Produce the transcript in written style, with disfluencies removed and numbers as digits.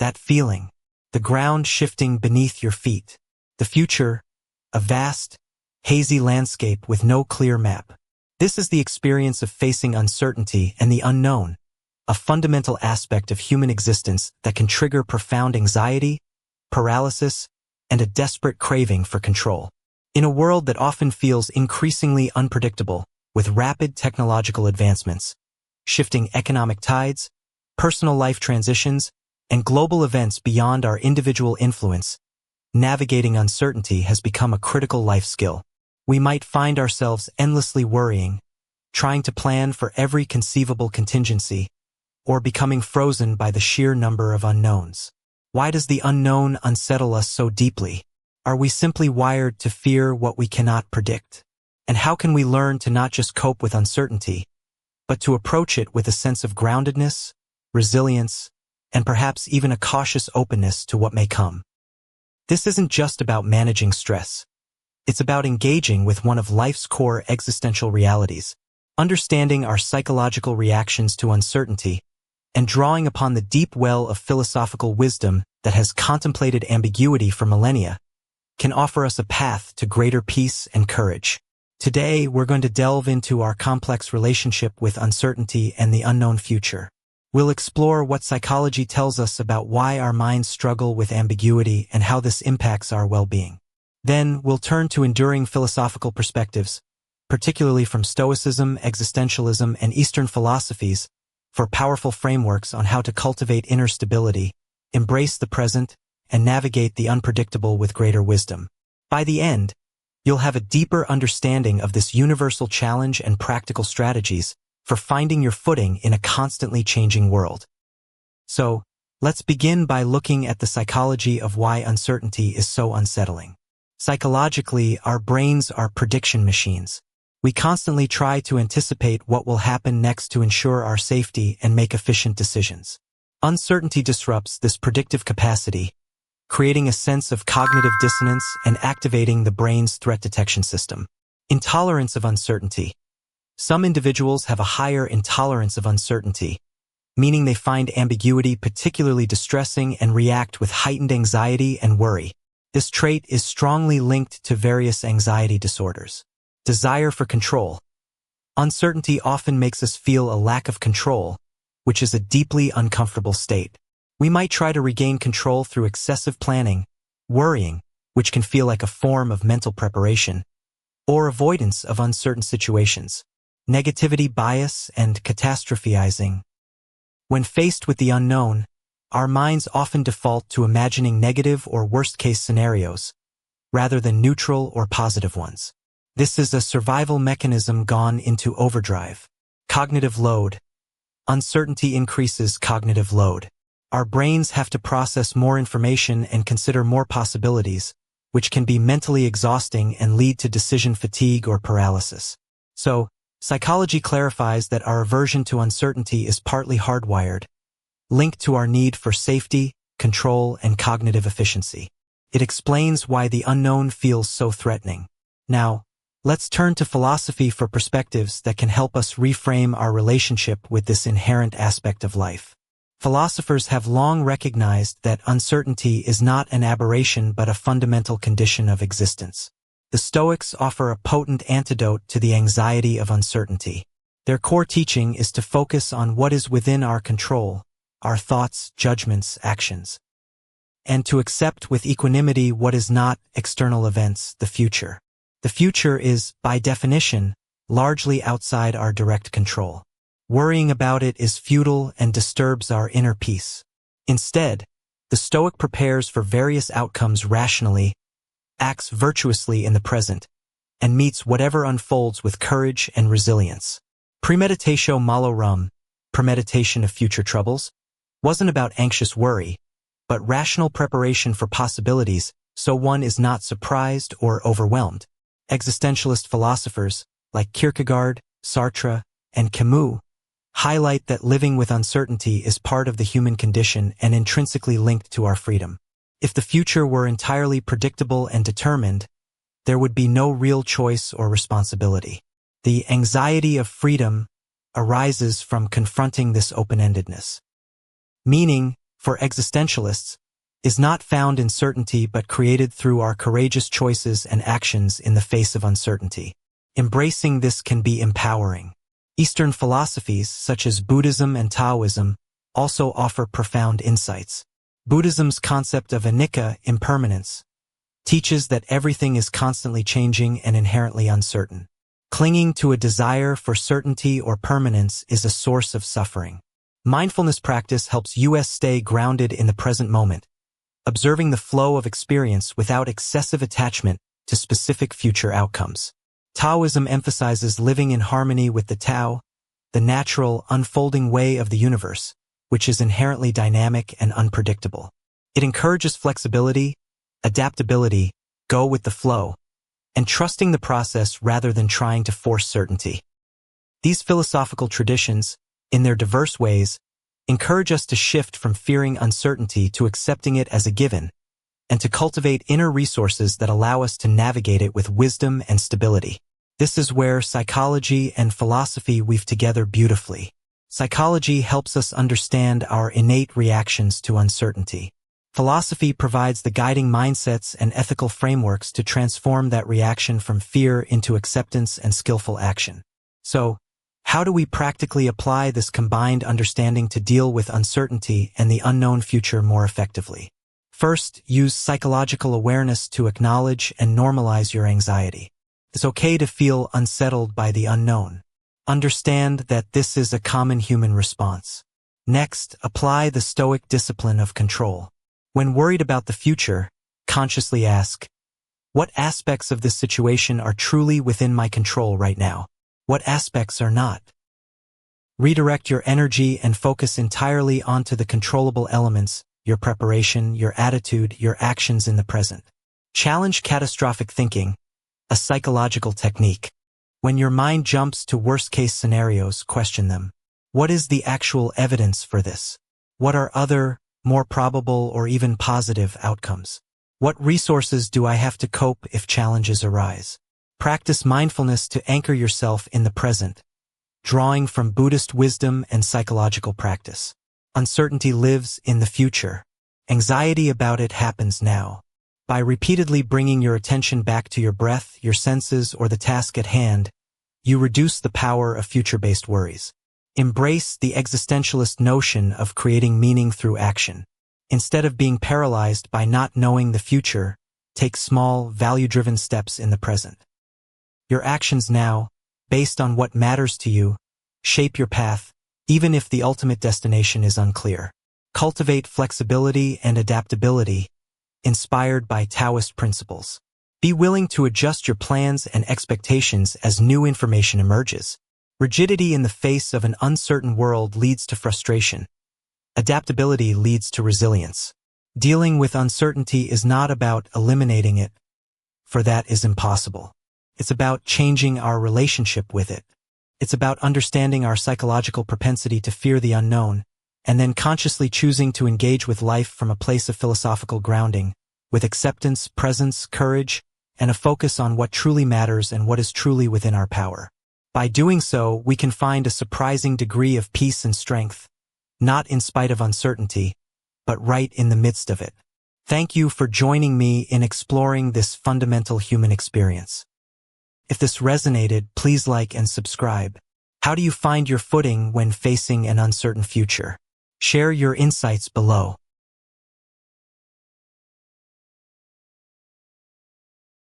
that feeling, the ground shifting beneath your feet. The future, a vast, hazy landscape with no clear map. This is the experience of facing uncertainty and the unknown, a fundamental aspect of human existence that can trigger profound anxiety, paralysis, and a desperate craving for control. In a world that often feels increasingly unpredictable, with rapid technological advancements, shifting economic tides, personal life transitions, and global events beyond our individual influence, navigating uncertainty has become a critical life skill. We might find ourselves endlessly worrying, trying to plan for every conceivable contingency, or becoming frozen by the sheer number of unknowns. Why does the unknown unsettle us so deeply? Are we simply wired to fear what we cannot predict? And how can we learn to not just cope with uncertainty, but to approach it with a sense of groundedness, resilience, and perhaps even a cautious openness to what may come? This isn't just about managing stress. It's about engaging with one of life's core existential realities, understanding our psychological reactions to uncertainty, and drawing upon the deep well of philosophical wisdom that has contemplated ambiguity for millennia, can offer us a path to greater peace and courage. Today, we're going to delve into our complex relationship with uncertainty and the unknown future. We'll explore what psychology tells us about why our minds struggle with ambiguity and how this impacts our well-being. Then, we'll turn to enduring philosophical perspectives, particularly from Stoicism, Existentialism, and Eastern philosophies, for powerful frameworks on how to cultivate inner stability, embrace the present, and navigate the unpredictable with greater wisdom. By the end, you'll have a deeper understanding of this universal challenge and practical strategies for finding your footing in a constantly changing world. So, let's begin by looking at the psychology of why uncertainty is so unsettling. Psychologically, our brains are prediction machines. We constantly try to anticipate what will happen next to ensure our safety and make efficient decisions. Uncertainty disrupts this predictive capacity, creating a sense of cognitive dissonance and activating the brain's threat detection system. Intolerance of uncertainty. Some individuals have a higher intolerance of uncertainty, meaning they find ambiguity particularly distressing and react with heightened anxiety and worry. This trait is strongly linked to various anxiety disorders. Desire for control. Uncertainty often makes us feel a lack of control, which is a deeply uncomfortable state. We might try to regain control through excessive planning, worrying, which can feel like a form of mental preparation, or avoidance of uncertain situations. Negativity bias and catastrophizing. When faced with the unknown, our minds often default to imagining negative or worst-case scenarios, rather than neutral or positive ones. This is a survival mechanism gone into overdrive. Cognitive load. Uncertainty increases cognitive load. Our brains have to process more information and consider more possibilities, which can be mentally exhausting and lead to decision fatigue or paralysis. So, psychology clarifies that our aversion to uncertainty is partly hardwired, linked to our need for safety, control, and cognitive efficiency. It explains why the unknown feels so threatening. Now, let's turn to philosophy for perspectives that can help us reframe our relationship with this inherent aspect of life. Philosophers have long recognized that uncertainty is not an aberration but a fundamental condition of existence. The Stoics offer a potent antidote to the anxiety of uncertainty. Their core teaching is to focus on what is within our control, our thoughts, judgments, actions, and to accept with equanimity what is not, external events, the future. The future is, by definition, largely outside our direct control. Worrying about it is futile and disturbs our inner peace. Instead, the Stoic prepares for various outcomes rationally, acts virtuously in the present, and meets whatever unfolds with courage and resilience. Premeditatio malorum, premeditation of future troubles, wasn't about anxious worry, but rational preparation for possibilities so one is not surprised or overwhelmed. Existentialist philosophers, like Kierkegaard, Sartre, and Camus, highlight that living with uncertainty is part of the human condition and intrinsically linked to our freedom. If the future were entirely predictable and determined, there would be no real choice or responsibility. The anxiety of freedom arises from confronting this open-endedness. Meaning, for existentialists, is not found in certainty but created through our courageous choices and actions in the face of uncertainty. Embracing this can be empowering. Eastern philosophies, such as Buddhism and Taoism, also offer profound insights. Buddhism's concept of anicca, impermanence, teaches that everything is constantly changing and inherently uncertain. Clinging to a desire for certainty or permanence is a source of suffering. Mindfulness practice helps us stay grounded in the present moment, observing the flow of experience without excessive attachment to specific future outcomes. Taoism emphasizes living in harmony with the Tao, the natural, unfolding way of the universe, which is inherently dynamic and unpredictable. It encourages flexibility, adaptability, go with the flow, and trusting the process rather than trying to force certainty. These philosophical traditions, in their diverse ways, encourage us to shift from fearing uncertainty to accepting it as a given, and to cultivate inner resources that allow us to navigate it with wisdom and stability. This is where psychology and philosophy weave together beautifully. Psychology helps us understand our innate reactions to uncertainty. Philosophy provides the guiding mindsets and ethical frameworks to transform that reaction from fear into acceptance and skillful action. So, how do we practically apply this combined understanding to deal with uncertainty and the unknown future more effectively? First, use psychological awareness to acknowledge and normalize your anxiety. It's okay to feel unsettled by the unknown. Understand that this is a common human response. Next, apply the Stoic discipline of control. When worried about the future, consciously ask, what aspects of this situation are truly within my control right now? What aspects are not? Redirect your energy and focus entirely onto the controllable elements, your preparation, your attitude, your actions in the present. Challenge catastrophic thinking, a psychological technique. When your mind jumps to worst-case scenarios, question them. What is the actual evidence for this? What are other, more probable or even positive outcomes? What resources do I have to cope if challenges arise? Practice mindfulness to anchor yourself in the present, drawing from Buddhist wisdom and psychological practice. Uncertainty lives in the future. Anxiety about it happens now. By repeatedly bringing your attention back to your breath, your senses, or the task at hand, you reduce the power of future-based worries. Embrace the existentialist notion of creating meaning through action. Instead of being paralyzed by not knowing the future, take small, value-driven steps in the present. Your actions now, based on what matters to you, shape your path, even if the ultimate destination is unclear. Cultivate flexibility and adaptability, inspired by Taoist principles. Be willing to adjust your plans and expectations as new information emerges. Rigidity in the face of an uncertain world leads to frustration. Adaptability leads to resilience. Dealing with uncertainty is not about eliminating it, for that is impossible. It's about changing our relationship with it. It's about understanding our psychological propensity to fear the unknown, and then consciously choosing to engage with life from a place of philosophical grounding, with acceptance, presence, courage, and a focus on what truly matters and what is truly within our power. By doing so, we can find a surprising degree of peace and strength, not in spite of uncertainty, but right in the midst of it. Thank you for joining me in exploring this fundamental human experience. If this resonated, please like and subscribe. How do you find your footing when facing an uncertain future? Share your insights below.